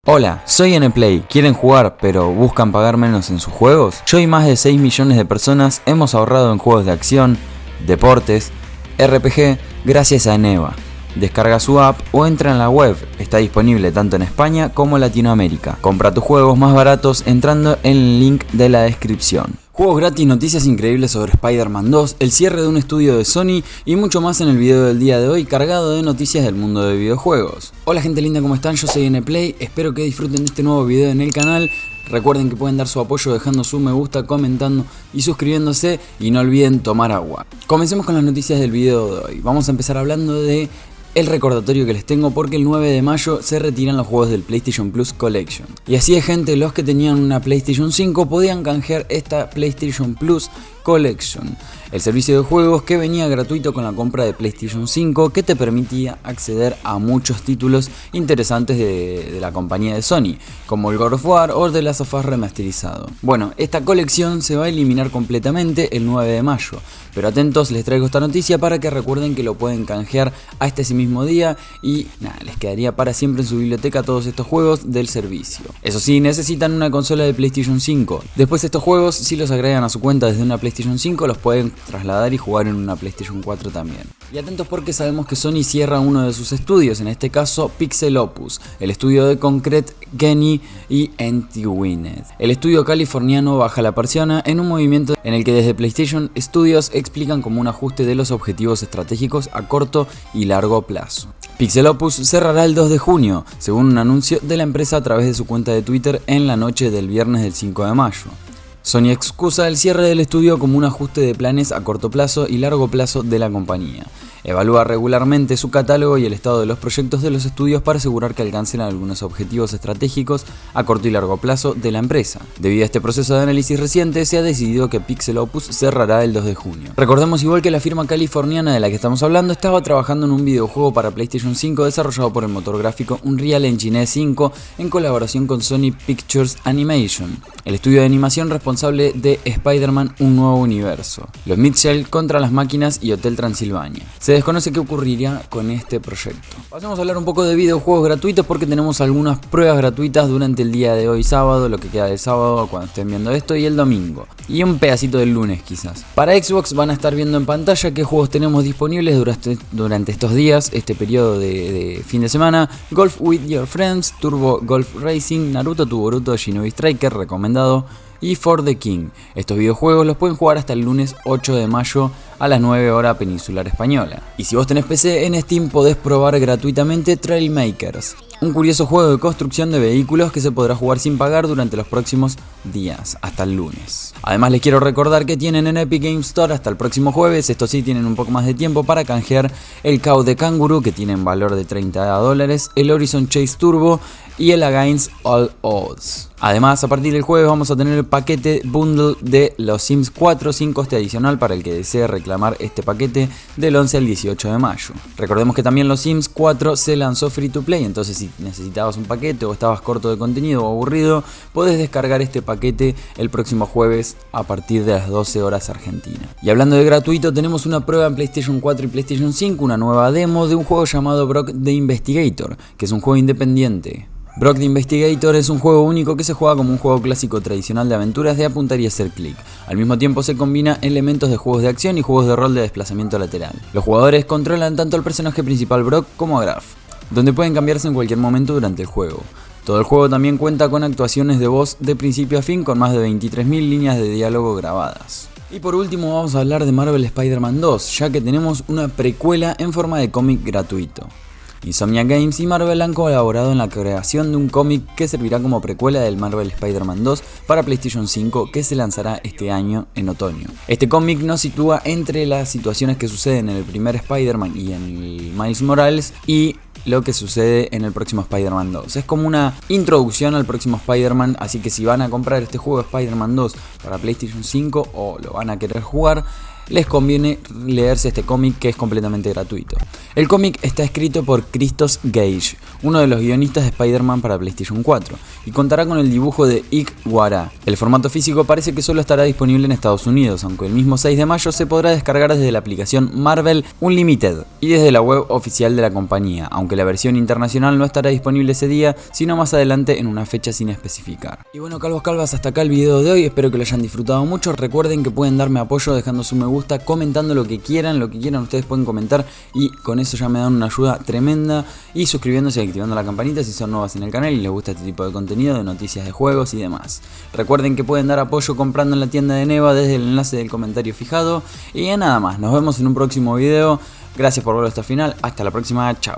Hola, soy Nplay. ¿Quieren jugar pero buscan pagar menos en sus juegos? Yo y más de 6 millones de personas hemos ahorrado en juegos de acción, deportes, RPG gracias a Eneva. Descarga su app o entra en la web, está disponible tanto en España como en Latinoamérica. Compra tus juegos más baratos entrando en el link de la descripción. Juegos gratis, noticias increíbles sobre Spider-Man 2, el cierre de un estudio de Sony y mucho más en el video del día de hoy cargado de noticias del mundo de videojuegos. Hola gente linda, ¿cómo están? Yo soy Nplay, espero que disfruten de este nuevo video en el canal. Recuerden que pueden dar su apoyo dejando su me gusta, comentando y suscribiéndose y no olviden tomar agua. Comencemos con las noticias del video de hoy. Vamos a empezar hablando de el recordatorio que les tengo porque el 9 de mayo se retiran los juegos del PlayStation Plus Collection. Y así es gente, los que tenían una PlayStation 5 podían canjear esta PlayStation Plus Collection, el servicio de juegos que venía gratuito con la compra de PlayStation 5 que te permitía acceder a muchos títulos interesantes de la compañía de Sony, como el God of War o The Last of Us remasterizado. Bueno, esta colección se va a eliminar completamente el 9 de mayo, pero atentos, les traigo esta noticia para que recuerden que lo pueden canjear hasta ese mismo día y nada, les quedaría para siempre en su biblioteca todos estos juegos del servicio. Eso sí, necesitan una consola de PlayStation 5. Después estos juegos, si los agregan a su cuenta desde una PlayStation 5, los pueden trasladar y jugar en una PlayStation 4 también. Y atentos porque sabemos que Sony cierra uno de sus estudios, en este caso Pixel Opus, el estudio de Concrete, Genie y Antigüines. El estudio californiano baja la persiana en un movimiento en el que desde PlayStation Studios explican como un ajuste de los objetivos estratégicos a corto y largo plazo. Pixel Opus cerrará el 2 de junio, según un anuncio de la empresa a través de su cuenta de Twitter en la noche del viernes del 5 de mayo. Sony excusa el cierre del estudio como un ajuste de planes a corto plazo y largo plazo de la compañía. Evalúa regularmente su catálogo y el estado de los proyectos de los estudios para asegurar que alcancen algunos objetivos estratégicos a corto y largo plazo de la empresa. Debido a este proceso de análisis reciente, se ha decidido que Pixel Opus cerrará el 2 de junio. Recordemos igual que la firma californiana de la que estamos hablando estaba trabajando en un videojuego para PlayStation 5 desarrollado por el motor gráfico Unreal Engine 5 en colaboración con Sony Pictures Animation, el estudio de animación responsable de Spider-Man Un Nuevo Universo, Los Mitchell contra las máquinas y Hotel Transilvania. Se desconoce qué ocurriría con este proyecto. Pasemos a hablar un poco de videojuegos gratuitos porque tenemos algunas pruebas gratuitas durante el día de hoy sábado, lo que queda de sábado cuando estén viendo esto, y el domingo. Y un pedacito del lunes quizás. Para Xbox van a estar viendo en pantalla qué juegos tenemos disponibles durante estos días, este periodo de fin de semana. Golf with Your Friends, Turbo Golf Racing, Naruto to Boruto Shinobi Striker recomendado y For the King. Estos videojuegos los pueden jugar hasta el lunes 8 de mayo a las 9 horas peninsular española. Y si vos tenés PC, en Steam podés probar gratuitamente Trailmakers, un curioso juego de construcción de vehículos que se podrá jugar sin pagar durante los próximos días, hasta el lunes. Además les quiero recordar que tienen en Epic Games Store hasta el próximo jueves, esto sí tienen un poco más de tiempo para canjear el KO de Kangaroo que tienen valor de $30, el Horizon Chase Turbo y el Against All Odds. Además, a partir del jueves vamos a tener el paquete bundle de los Sims 4 sin coste adicional para el que desee reclamar este paquete del 11 al 18 de mayo. Recordemos que también los Sims 4 se lanzó free to play, entonces si necesitabas un paquete o estabas corto de contenido o aburrido, podés descargar este paquete el próximo jueves a partir de las 12 horas Argentina. Y hablando de gratuito, tenemos una prueba en PlayStation 4 y PlayStation 5, una nueva demo de un juego llamado Brock the Investigator, que es un juego independiente. Brock the Investigator es un juego único que se juega como un juego clásico tradicional de aventuras de apuntar y hacer clic. Al mismo tiempo se combina elementos de juegos de acción y juegos de rol de desplazamiento lateral. Los jugadores controlan tanto al personaje principal Brock como a Graf, donde pueden cambiarse en cualquier momento durante el juego. Todo el juego también cuenta con actuaciones de voz de principio a fin con más de 23.000 líneas de diálogo grabadas. Y por último vamos a hablar de Marvel Spider-Man 2, ya que tenemos una precuela en forma de cómic gratuito. Insomniac Games y Marvel han colaborado en la creación de un cómic que servirá como precuela del Marvel Spider-Man 2 para PlayStation 5 que se lanzará este año en otoño. Este cómic nos sitúa entre las situaciones que suceden en el primer Spider-Man y en el Miles Morales y lo que sucede en el próximo Spider-Man 2. Es como una introducción al próximo Spider-Man, así que si van a comprar este juego de Spider-Man 2 para PlayStation 5 o lo van a querer jugar, les conviene leerse este cómic, que es completamente gratuito. El cómic está escrito por Christos Gage, uno de los guionistas de Spider-Man para PlayStation 4, y contará con el dibujo de Ike Wara. El formato físico parece que solo estará disponible en Estados Unidos, aunque el mismo 6 de mayo se podrá descargar desde la aplicación Marvel Unlimited y desde la web oficial de la compañía, aunque la versión internacional no estará disponible ese día, sino más adelante en una fecha sin especificar. Y bueno, calvos calvas, hasta acá el video de hoy, espero que lo hayan disfrutado mucho. Recuerden que pueden darme apoyo dejando su me gusta, comentando lo que quieran ustedes pueden comentar, y con eso ya me dan una ayuda tremenda, y suscribiéndose y activando la campanita si son nuevas en el canal y les gusta este tipo de contenido, de noticias de juegos y demás. Recuerden que pueden dar apoyo comprando en la tienda de Neva desde el enlace del comentario fijado, y nada más, nos vemos en un próximo video. Gracias por verlo hasta el final, hasta la próxima, chao.